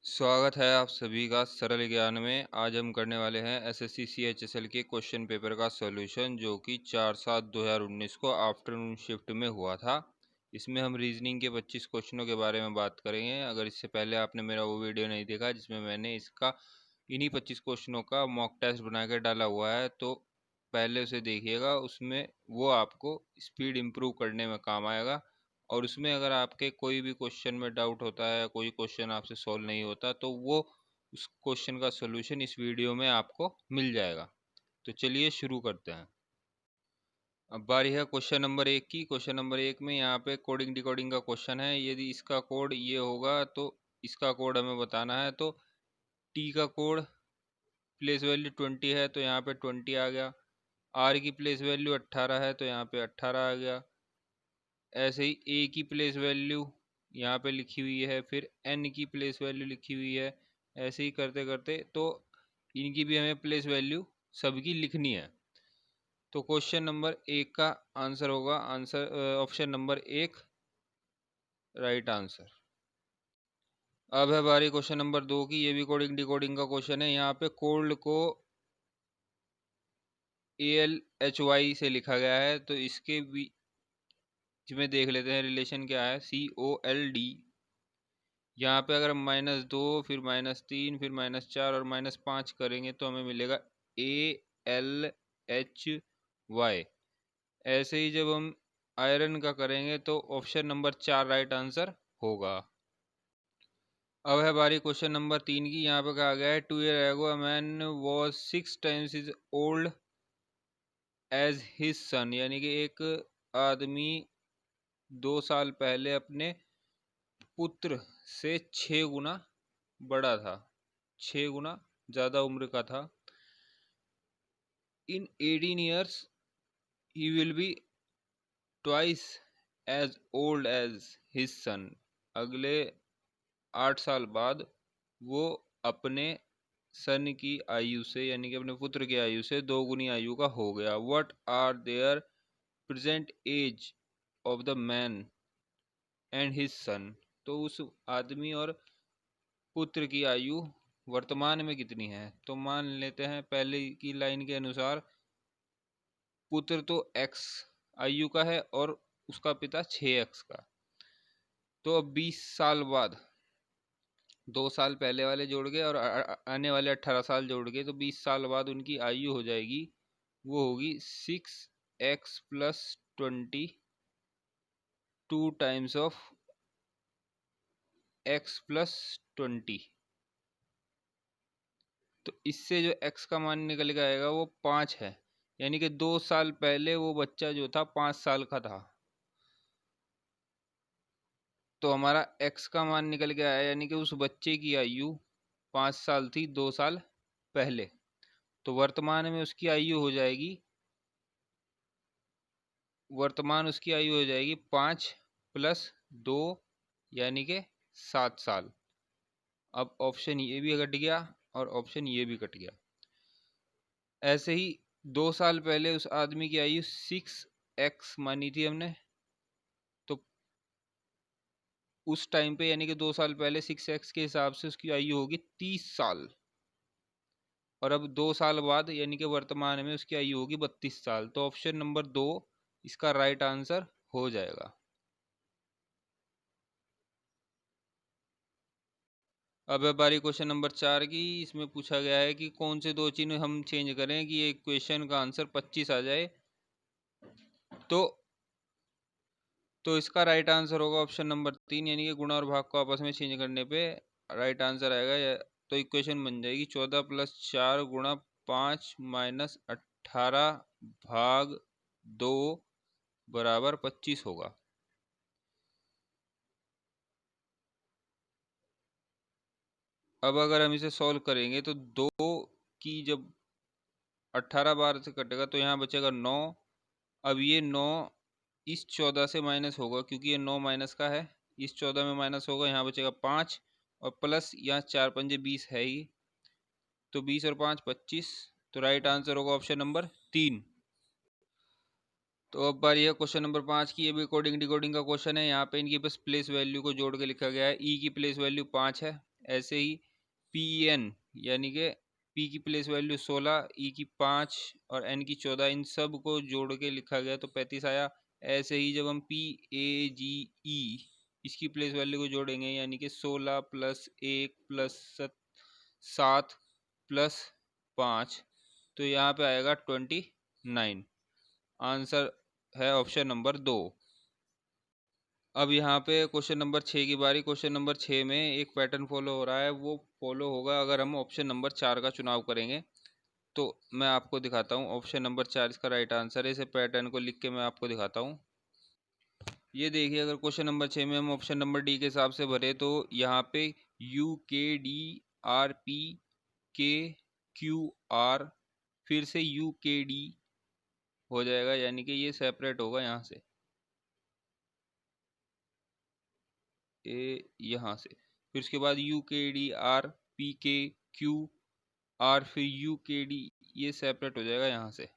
स्वागत है आप सभी का सरल ज्ञान में। आज हम करने वाले हैं एसएससी CHSL के क्वेश्चन पेपर का सॉल्यूशन, जो कि 4/7/2019 को आफ्टरनून शिफ्ट में हुआ था। इसमें हम रीजनिंग के 25 क्वेश्चनों के बारे में बात करेंगे। अगर इससे पहले आपने मेरा वो वीडियो नहीं देखा जिसमें मैंने इसका इन्हीं 25 क्वेश्चनों का मॉक टेस्ट बना के डाला हुआ है, तो पहले उसे देखिएगा। उसमें वो आपको स्पीड इम्प्रूव करने में काम आएगा। और उसमें अगर आपके कोई भी क्वेश्चन में डाउट होता है, कोई क्वेश्चन आपसे सॉल्व नहीं होता, तो वो उस क्वेश्चन का सॉल्यूशन इस वीडियो में आपको मिल जाएगा। तो चलिए शुरू करते हैं। अब बारी है क्वेश्चन नंबर 1 की। क्वेश्चन नंबर 1 में यहाँ पे कोडिंग डिकोडिंग का क्वेश्चन है। यदि इसका कोड ये होगा तो इसका कोड हमें बताना है। तो टी का कोड प्लेस वैल्यू 20 है, तो यहाँ पे 20 आ गया। आर की प्लेस वैल्यू 18 है, तो यहाँ पे 18 आ गया। ऐसे ही ए की प्लेस वैल्यू यहाँ पे लिखी हुई है, फिर एन की प्लेस वैल्यू लिखी हुई है। ऐसे ही करते करते तो इनकी भी हमें प्लेस वैल्यू सबकी लिखनी है। तो क्वेश्चन नंबर 1 का आंसर होगा ऑप्शन नंबर 1 राइट आंसर। अब है बारी क्वेश्चन नंबर 2 की। ये भी कोडिंग डिकोडिंग का क्वेश्चन है। यहाँ पे कोल्ड को ALHY से लिखा गया है, तो इसके बीच में देख लेते हैं रिलेशन क्या है। COLD। यहाँ पे अगर हम -2 फिर -3 फिर -4 और -5 करेंगे तो हमें मिलेगा ALHY। ऐसे ही जब हम आयरन का करेंगे तो ऑप्शन नंबर 4 राइट आंसर होगा। अब है बारी क्वेश्चन नंबर 3 की। यहाँ पे कहा गया है 2 years ago a man was 6 times his old as his son, यानी कि एक आदमी 2 साल पहले अपने पुत्र से 6 गुना बड़ा था, 6 गुना ज़्यादा उम्र का था। इन 18 years he will be twice as old as his son। अगले 8 साल बाद वो अपने सन की आयु से, यानी कि अपने पुत्र की आयु से 2 गुनी आयु का हो गया। What are their present age of the man and his son. तो उस आदमी और पुत्र की आयु वर्तमान में कितनी है। तो मान लेते हैं पहले की लाइन के अनुसार पुत्र तो x आयु का है और उसका पिता 6x का। तो अब 20 साल बाद 2 साल पहले वाले जोड़ गए और आने वाले 18 साल जोड़ गए, तो 20 साल बाद उनकी आयु हो जाएगी, वो होगी 6x + 20, 2 टाइम्स ऑफ x + 20। तो इससे जो x का मान निकल के आएगा वो 5 है, यानी कि 2 साल पहले वो बच्चा जो था 5 साल का था। तो हमारा x का मान निकल के आया, यानी कि उस बच्चे की आयु 5 साल थी 2 साल पहले। तो वर्तमान में उसकी आयु हो जाएगी, वर्तमान उसकी आयु हो जाएगी 5 + 2 यानी कि 7 साल। अब ऑप्शन ये भी कट गया और ऑप्शन ये भी कट गया। ऐसे ही 2 साल पहले उस आदमी की आयु 6x मानी थी हमने, तो उस टाइम पे यानी कि 2 साल पहले 6x के हिसाब से उसकी आयु होगी 30 साल। और अब 2 साल बाद यानी कि वर्तमान में उसकी आयु होगी 32 साल। तो ऑप्शन नंबर 2 इसका राइट आंसर हो जाएगा। अब है बारी क्वेश्चन नंबर 4 की। इसमें पूछा गया है कि कौन से 2 चिन्ह हम चेंज करें कि एक क्वेश्चन का आंसर 25 आ जाए। तो इसका राइट आंसर होगा ऑप्शन नंबर 3, यानी कि गुणा और भाग को आपस में चेंज करने पे राइट आंसर आएगा। तो इक्वेशन बन जाएगी 14 + 4 × 5 - 18 भाग 2 बराबर 25 होगा। अब अगर हम इसे सॉल्व करेंगे तो 2 की जब 18 बार से कटेगा तो यहाँ बचेगा 9। अब ये 9 इस 14 से माइनस होगा, क्योंकि ये 9 माइनस का है, इस 14 में माइनस होगा, यहाँ बचेगा 5 और प्लस यहाँ 4 × 5 = 20 है ही, तो 20 और 5 = 25। तो राइट आंसर होगा ऑप्शन नंबर 3। तो अब बारी है क्वेश्चन नंबर 5 की। ये भी कोडिंग डिकोडिंग का क्वेश्चन है। यहाँ पे इनकी बस प्लेस वैल्यू को जोड़ के लिखा गया है। ई की प्लेस वैल्यू 5 है, ऐसे ही PN यानी कि P की प्लेस वैल्यू 16, E की 5 और N की 14, इन सब को जोड़ के लिखा गया तो 35 आया। ऐसे ही जब हम PAGE इसकी प्लेस वैल्यू को जोड़ेंगे यानी कि 16 प्लस 1 प्लस 7 प्लस 5, तो यहाँ पे आएगा 29। आंसर है ऑप्शन नंबर 2। अब यहाँ पे क्वेश्चन नंबर 6 की बारी। क्वेश्चन नंबर 6 में एक पैटर्न फॉलो हो रहा है, वो फॉलो होगा अगर हम ऑप्शन नंबर 4 का चुनाव करेंगे। तो मैं आपको दिखाता हूँ ऑप्शन नंबर 4 इसका राइट आंसर है। इसे पैटर्न को लिख के मैं आपको दिखाता हूँ। ये देखिए, अगर क्वेश्चन नंबर 6 में हम ऑप्शन नंबर डी के हिसाब से भरे तो यहाँ पे UKDRPKQR फिर से UKD हो जाएगा, यानी कि ये सेपरेट होगा यहाँ से, यहाँ से। फिर उसके बाद UKDRPKQR फिर UKD, ये सेपरेट हो जाएगा यहाँ से।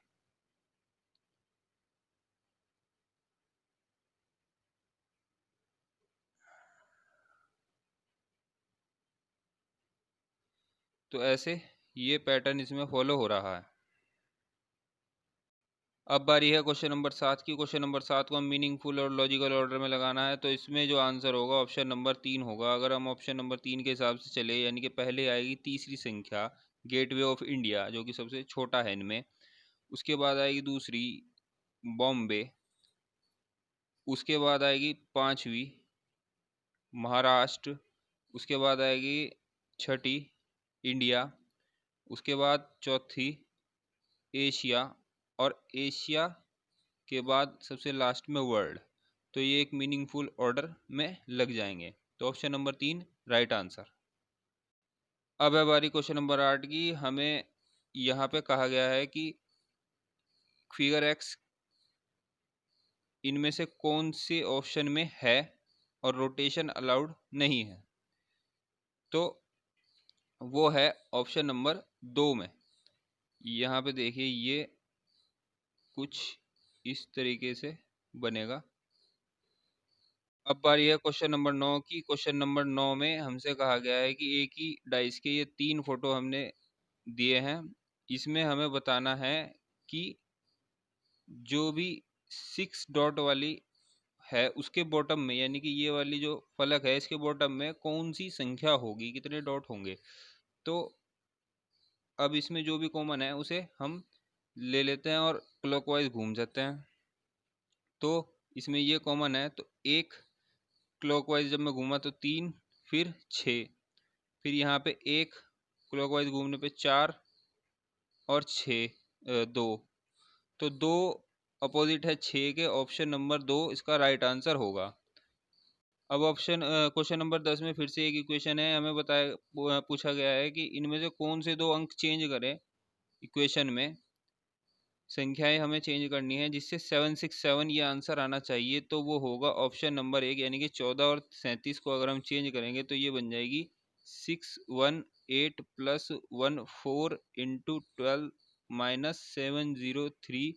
तो ऐसे ये पैटर्न इसमें फॉलो हो रहा है। अब बारी है क्वेश्चन नंबर 7 की। क्वेश्चन नंबर 7 को हम मीनिंगफुल और लॉजिकल ऑर्डर में लगाना है, तो इसमें जो आंसर होगा ऑप्शन नंबर 3 होगा। अगर हम ऑप्शन नंबर 3 के हिसाब से चले, यानी कि पहले आएगी तीसरी संख्या गेटवे ऑफ इंडिया जो कि सबसे छोटा है इनमें, उसके बाद आएगी दूसरी बॉम्बे, उसके बाद आएगी पांचवी महाराष्ट्र, उसके बाद आएगी छठी इंडिया, उसके बाद चौथी एशिया, और एशिया के बाद सबसे लास्ट में वर्ल्ड। तो ये एक मीनिंगफुल ऑर्डर में लग जाएंगे। तो ऑप्शन नंबर 3 राइट आंसर। अब है बारी क्वेश्चन नंबर 8 की। हमें यहाँ पे कहा गया है कि फिगर एक्स इनमें से कौन से ऑप्शन में है और रोटेशन अलाउड नहीं है। तो वो है ऑप्शन नंबर 2 में। यहाँ पे देखिए, ये कुछ इस तरीके से बनेगा। अब बारी है क्वेश्चन नंबर 9 की। क्वेश्चन नंबर 9 में हमसे कहा गया है कि एक ही डाइस के ये 3 फोटो हमने दिए हैं। इसमें हमें बताना है कि जो भी 6 डॉट वाली है उसके बॉटम में, यानी कि ये वाली जो फलक है इसके बॉटम में कौन सी संख्या होगी, कितने डॉट होंगे। तो अब इसमें जो भी कॉमन है उसे हम ले लेते हैं और क्लॉकवाइज घूम जाते हैं। तो इसमें ये कॉमन है, तो एक क्लॉकवाइज जब मैं घूमा तो 3, फिर 6, फिर यहाँ पे एक क्लॉकवाइज घूमने पे 4 और 6, 2। तो 2 अपोजिट है 6 के। ऑप्शन नंबर 2 इसका राइट आंसर होगा। अब क्वेश्चन नंबर 10 में फिर से एक इक्वेशन है। हमें पूछा गया है कि इनमें से कौन से दो अंक चेंज करें इक्वेशन में, संख्याएं हमें चेंज करनी है जिससे 767 ये आंसर आना चाहिए। तो वो होगा ऑप्शन नंबर 1, यानी कि 14 और 37 को अगर हम चेंज करेंगे तो ये बन जाएगी 618 प्लस 14 × 12 माइनस 703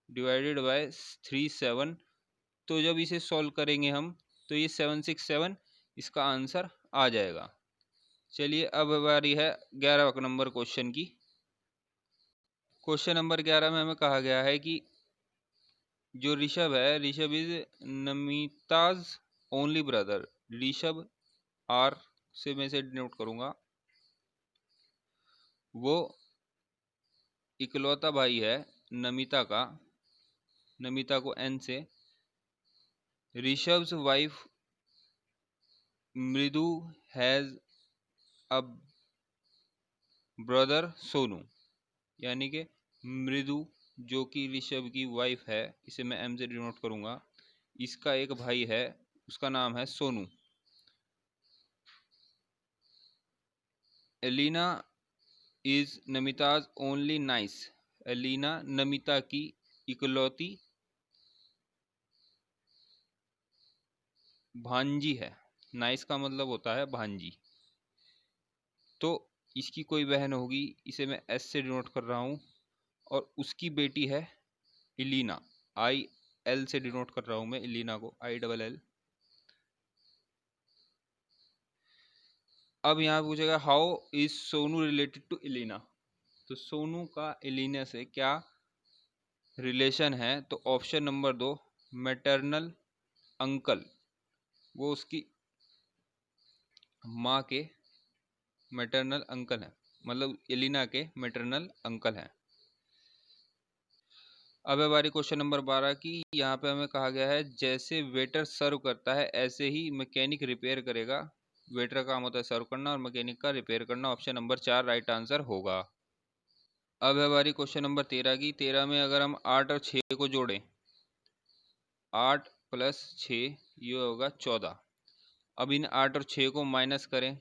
डिवाइडेड बाय 37। तो जब इसे सॉल्व करेंगे हम तो ये 767 इसका आंसर आ जाएगा। चलिए, अब बारी है 11 नंबर क्वेश्चन की। क्वेश्चन नंबर 11 में हमें कहा गया है कि जो ऋषभ है, Rishabh is Namita's only brother. Rishabh R से मैं इसे डिनोट करूंगा, वो इकलौता भाई है नमिता का, नमिता को एन से। ऋषभ's वाइफ मृदु हैज अ ब्रदर सोनू, यानी कि मृदु जो कि ऋषभ की वाइफ है, इसे मैं एम से डिनोट करूंगा, इसका एक भाई है, उसका नाम है Sonu. Elina is Namita's only niece. Elina Namita की इकलौती भांजी है। नाइस का मतलब होता है भांजी। तो इसकी कोई बहन होगी, इसे मैं एस से डिनोट कर रहा हूँ, और उसकी बेटी है इलीना। आई एल से डिनोट कर रहा हूँ मैं इलीना को, ILL। अब यहाँ पूछेगा how is Sonu related to Elina. तो सोनू का इलीना से क्या रिलेशन है? तो ऑप्शन नंबर 2, मैटरनल अंकल, वो उसकी माँ के मैटरनल अंकल हैं, मतलब एलिना के मैटरनल अंकल हैं। अब है बारी क्वेश्चन नंबर 12 की। यहाँ पे हमें कहा गया है जैसे वेटर सर्व करता है ऐसे ही मैकेनिक रिपेयर करेगा। वेटर का काम होता है सर्व करना और मैकेनिक का रिपेयर करना। ऑप्शन नंबर 4 राइट आंसर होगा। अब है बारी क्वेश्चन नंबर 13 की। 13 में अगर हम 8 और 6 को जोड़ें, 8 + 6 ये होगा 14। अब इन 8 और 6 को माइनस करें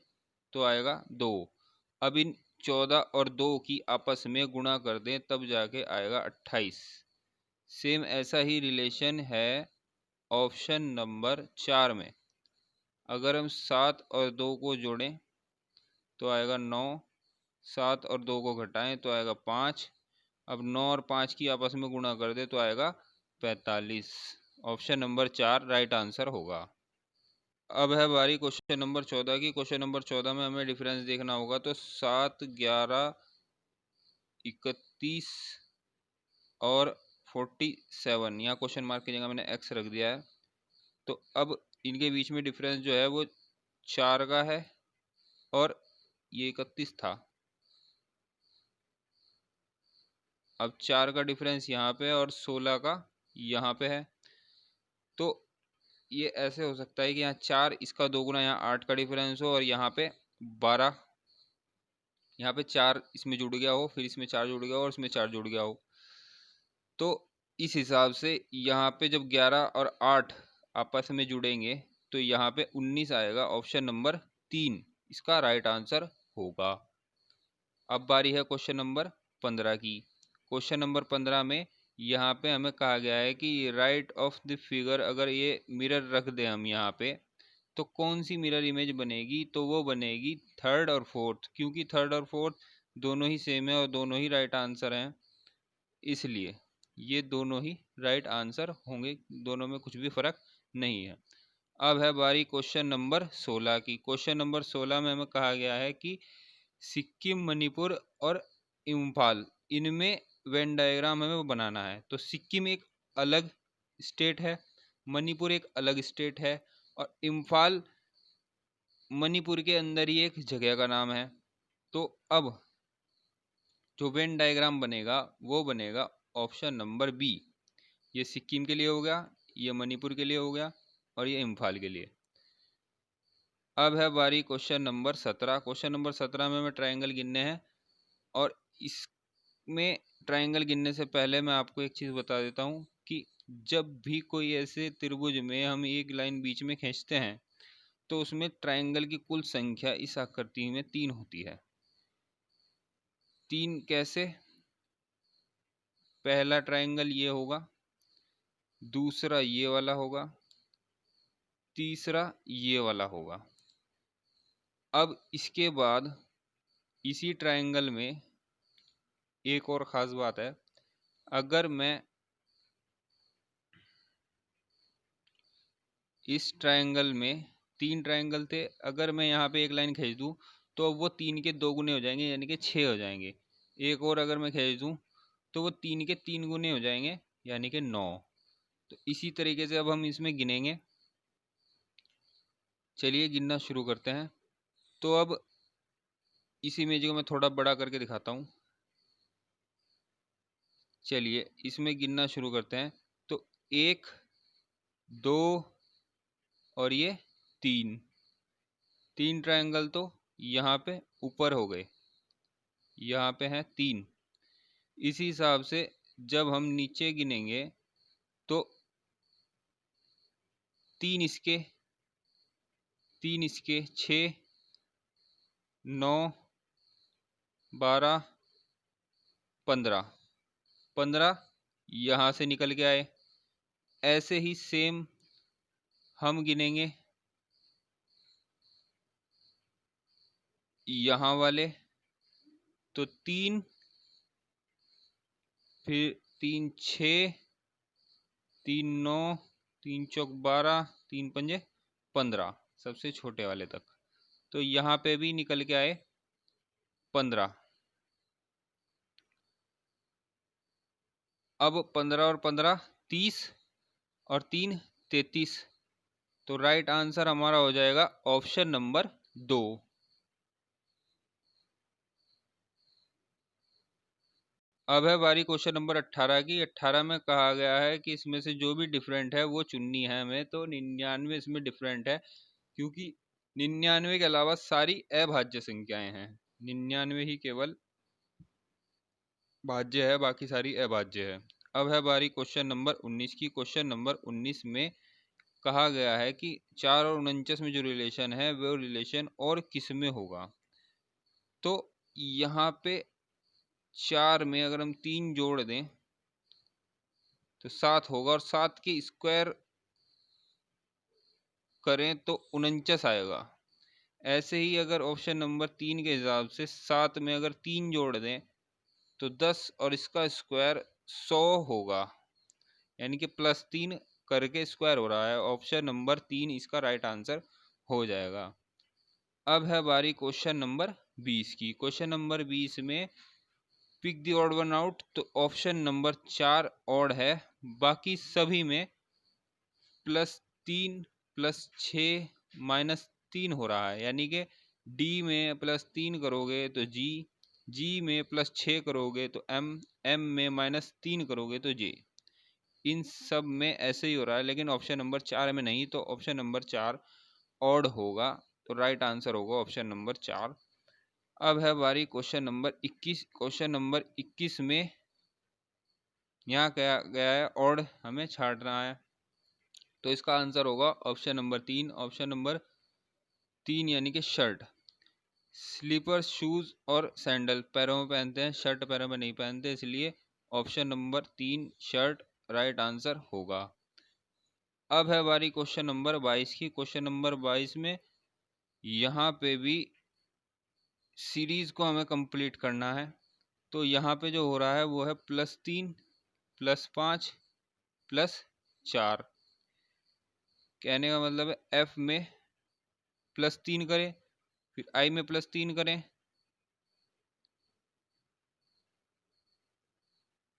तो आएगा 2। अब इन 14 और 2 की आपस में गुणा कर दें तब जाके आएगा 28। सेम ऐसा ही रिलेशन है ऑप्शन नंबर 4 में। अगर हम 7 और 2 को जोड़ें तो आएगा 9, 7 और 2 को घटाएं तो आएगा 5। अब 9 और 5 की आपस में गुणा कर दे तो आएगा 45। ऑप्शन नंबर 4 राइट आंसर होगा। अब है बारी क्वेश्चन नंबर 14 की। क्वेश्चन नंबर 14 में हमें डिफरेंस देखना होगा। तो 7, 11, 31 और 47, यहाँ क्वेश्चन मार्क की जगह मैंने एक्स रख दिया है। तो अब इनके बीच में डिफरेंस जो है वो 4 का है और ये 31 था। अब 4 का डिफरेंस यहाँ पे और 16 का यहाँ पे है। तो ये ऐसे हो सकता है कि यहाँ 4 इसका 2 गुना यहाँ 8 का डिफरेंस हो और यहाँ पे 12, यहाँ पे 4 इसमें जुड़ गया हो, फिर इसमें 4 जुड़ गया हो और इसमें 4 जुड़ गया हो। तो इस हिसाब से यहाँ पे जब 11 और 8 आपस में जुड़ेंगे तो यहाँ पे 19 आएगा। ऑप्शन नंबर 3 इसका राइट आंसर होगा। अब बारी है क्वेश्चन नंबर 15 की। क्वेश्चन नंबर 15 में यहाँ पे हमें कहा गया है कि राइट ऑफ द फिगर, अगर ये मिरर रख दें हम यहाँ पे तो कौन सी मिरर इमेज बनेगी? तो वो बनेगी थर्ड और फोर्थ, क्योंकि थर्ड और फोर्थ दोनों ही सेम है और दोनों ही राइट आंसर हैं, इसलिए ये दोनों ही राइट आंसर होंगे, दोनों में कुछ भी फर्क नहीं है। अब है बारी क्वेश्चन नंबर 16 की। क्वेश्चन नंबर 16 में हमें कहा गया है कि सिक्किम, मणिपुर और इम्फाल, इनमें वेन डायग्राम हमें बनाना है। तो सिक्किम एक अलग स्टेट है, मणिपुर एक अलग स्टेट है और इम्फाल मणिपुर के अंदर ही एक जगह का नाम है। तो अब जो वेन डायग्राम बनेगा वो बनेगा ऑप्शन नंबर बी। ये सिक्किम के लिए हो गया, ये मणिपुर के लिए हो गया और ये इम्फाल के लिए। अब है बारी क्वेश्चन नंबर 17। क्वेश्चन नंबर 17 में हमें ट्रायंगल गिनने हैं और इसमें ट्रायंगल गिनने से पहले मैं आपको एक चीज़ बता देता हूँ कि जब भी कोई ऐसे त्रिभुज में हम एक लाइन बीच में खींचते हैं तो उसमें ट्रायंगल की कुल संख्या इस आकृति में 3 होती है। 3 कैसे? पहला ट्रायंगल ये होगा, दूसरा ये वाला होगा, तीसरा ये वाला होगा। अब इसके बाद इसी ट्रायंगल में एक और ख़ास बात है, अगर मैं इस ट्रायंगल में 3 ट्रायंगल थे, अगर मैं यहाँ पे एक लाइन खींच दूँ तो वो 3 के 2 गुने हो जाएंगे, यानी कि 6 हो जाएंगे। एक और अगर मैं खींच दूँ तो वो 3 के 3 गुने हो जाएंगे, यानी कि 9। तो इसी तरीके से अब हम इसमें गिनेंगे। चलिए गिनना शुरू करते हैं। तो अब इस इमेज को मैं थोड़ा बड़ा करके दिखाता हूँ। चलिए इसमें गिनना शुरू करते हैं। तो 1, 2 और ये 3, 3 ट्रायंगल तो यहाँ पे ऊपर हो गए, यहाँ पे हैं 3। इसी हिसाब से जब हम नीचे गिनेंगे तो 3 इसके, 3 इसके, 6, 9, 12, 15, 15 यहाँ से निकल के आए। ऐसे ही सेम हम गिनेंगे यहाँ वाले, तो 3, फिर 3, 6, 3, 9, 3 चौक 12, 3 पंजे 15, सबसे छोटे वाले तक। तो यहाँ पे भी निकल के आए 15। अब 15 और 15 30 और 3 33। तो राइट आंसर हमारा हो जाएगा ऑप्शन नंबर 2। अब है बारी क्वेश्चन नंबर 18 की। 18 में कहा गया है कि इसमें से जो भी डिफरेंट है वो चुननी है हमें। तो 99 इसमें डिफरेंट है, क्योंकि 99 के अलावा सारी अभाज्य संख्याएं हैं। 99 ही केवल भाज्य है, बाकी सारी अभाज्य है। अब है बारी क्वेश्चन नंबर 19 की। क्वेश्चन नंबर 19 में कहा गया है कि 4 और 49 में जो रिलेशन है वो रिलेशन और किस में होगा। तो यहाँ पे 4 में अगर हम 3 जोड़ दें तो 7 होगा, और 7 के स्क्वायर करें तो 49 आएगा। ऐसे ही अगर ऑप्शन नंबर 3 के हिसाब से 7 में अगर 3 जोड़ दें तो 10 और इसका स्क्वायर 100 होगा, यानी कि +3 करके स्क्वायर हो रहा है। ऑप्शन नंबर 3 इसका राइट आंसर हो जाएगा। अब है बारी क्वेश्चन नंबर 20 की। क्वेश्चन नंबर 20 में pick the odd one out. तो ऑप्शन नंबर 4 ऑड है, बाकी सभी में +3 +6 -3 हो रहा है, यानी कि डी में +3 करोगे तो जी, जी में +6 करोगे तो एम, एम में -3 करोगे तो जे। इन सब में ऐसे ही हो रहा है, लेकिन ऑप्शन नंबर 4 में नहीं। तो ऑप्शन नंबर 4 ऑड होगा, तो राइट आंसर होगा ऑप्शन नंबर 4। अब है बारी क्वेश्चन नंबर 21। क्वेश्चन नंबर 21 में यहाँ क्या गया है, ऑड हमें छांटना है। तो इसका आंसर होगा ऑप्शन नंबर 3। ऑप्शन नंबर 3 यानी कि शर्ट। स्लीपर शूज और सैंडल पैरों में पहनते हैं, शर्ट पैरों में नहीं पहनते, इसलिए option number 3 shirt right answer होगा। अब है बारी क्वेश्चन नंबर 22 की। क्वेश्चन नंबर 22 में यहाँ पे भी सीरीज को हमें कंप्लीट करना है। तो यहाँ पे जो हो रहा है वो है +3 +5 +4। कहने का मतलब है एफ में +3 करें, फिर आई में +3 करें,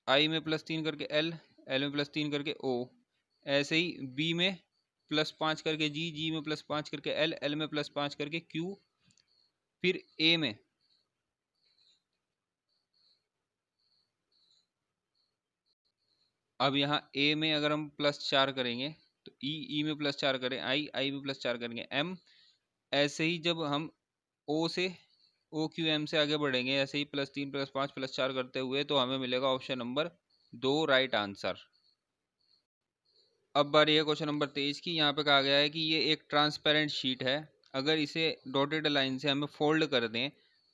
आई में +3 करके एल, एल में +3 करके ओ। ऐसे ही बी में +5 करके जी, जी में +5 करके एल, एल में +5 करके क्यू। फिर ए में अब यहाँ ए में अगर हम +4 करेंगे तो ई, ई में +4 करें, आई, आई में +4 करेंगे एम। ऐसे ही जब हम ओ से ओ क्यू एम से आगे बढ़ेंगे, ऐसे ही +3 +5 +4 करते हुए, तो हमें मिलेगा ऑप्शन नंबर 2 राइट आंसर। अब बारी है क्वेश्चन नंबर 23 की। यहाँ पे कहा गया है कि ये एक ट्रांसपेरेंट शीट है, अगर इसे डॉटेड लाइन से हमें फोल्ड कर दें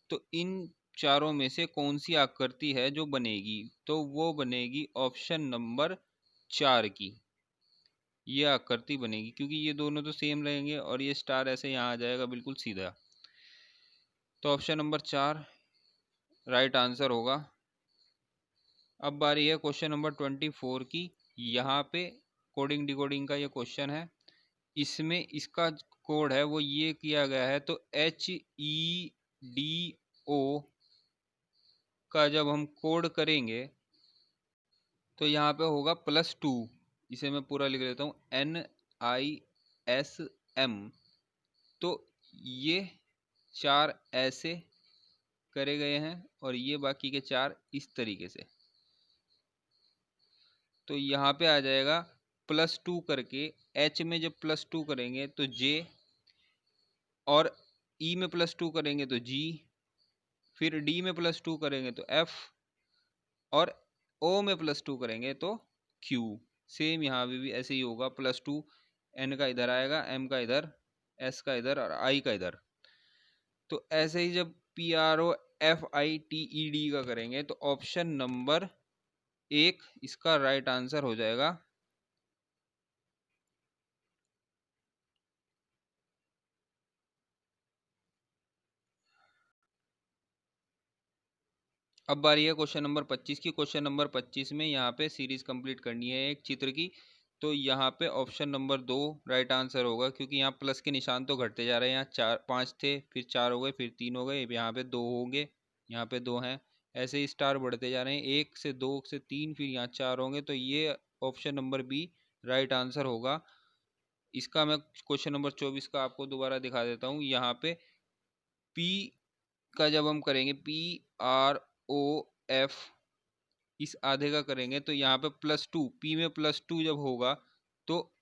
तो इन चारों में से कौन सी आकृति है जो बनेगी। तो वो बनेगी ऑप्शन नंबर 4 की, ये आकृति बनेगी, क्योंकि ये दोनों तो सेम रहेंगे और ये स्टार ऐसे यहाँ आ जाएगा बिल्कुल सीधा। तो ऑप्शन नंबर 4 राइट आंसर होगा। अब बारी है क्वेश्चन नंबर 24 की। यहाँ पे कोडिंग डिकोडिंग का ये क्वेश्चन है। इसमें इसका कोड है वो ये किया गया है, तो HEDO का जब हम कोड करेंगे तो यहाँ पे होगा +2। इसे मैं पूरा लिख लेता हूँ, NISM। तो ये 4 ऐसे करे गए हैं और ये बाकी के 4 इस तरीके से। तो यहाँ पे आ जाएगा +2 करके, H में जब +2 करेंगे तो J, और E में +2 करेंगे तो G, फिर D में +2 करेंगे तो F, और O में +2 करेंगे तो Q। सेम यहाँ भी ऐसे ही होगा, +2 N का इधर आएगा, M का इधर, S का इधर और I का इधर। तो ऐसे ही जब PROFITED का करेंगे तो ऑप्शन नंबर 1 इसका राइट आंसर हो जाएगा। अब बारी है क्वेश्चन नंबर 25 की। क्वेश्चन नंबर 25 में यहाँ पे सीरीज कंप्लीट करनी है एक चित्र की। तो यहाँ पे ऑप्शन नंबर 2 राइट आंसर होगा, क्योंकि यहाँ प्लस के निशान तो घटते जा रहे हैं। यहाँ 5 थे, फिर 4 हो गए, फिर 3 हो गए, यहाँ पे 2 होंगे, यहाँ पे 2 हैं, ऐसे ही स्टार बढ़ते जा रहे हैं, 1 से 2 से 3, फिर यहाँ 4 होंगे। तो ये option number B right answer होगा। इसका मैं क्वेश्चन नंबर 24 का आपको दोबारा दिखा देता हूँ। यहाँ पे पी का जब हम करेंगे PROF, इस आधे का करेंगे तो यहाँ पे +2, पी में +2 जब होगा तो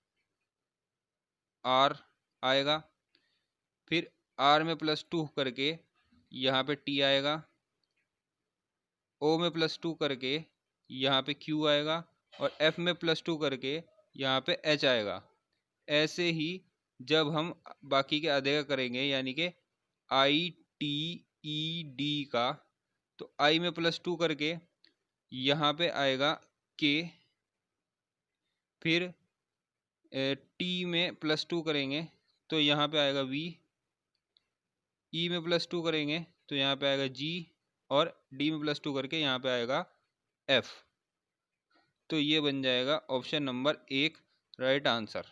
R आएगा, फिर R में +2 करके यहाँ पे T आएगा, O में +2 करके यहाँ पे Q आएगा, और F में +2 करके यहाँ पे H आएगा। ऐसे ही जब हम बाकी के आधे का करेंगे, यानी कि ITED का, तो I में +2 करके यहाँ पे आएगा K, फिर T में +2 करेंगे तो यहाँ पे आएगा V, E में +2 करेंगे तो यहाँ पे आएगा G, और D में +2 करके यहाँ पे आएगा F। तो ये बन जाएगा ऑप्शन नंबर 1 राइट आंसर।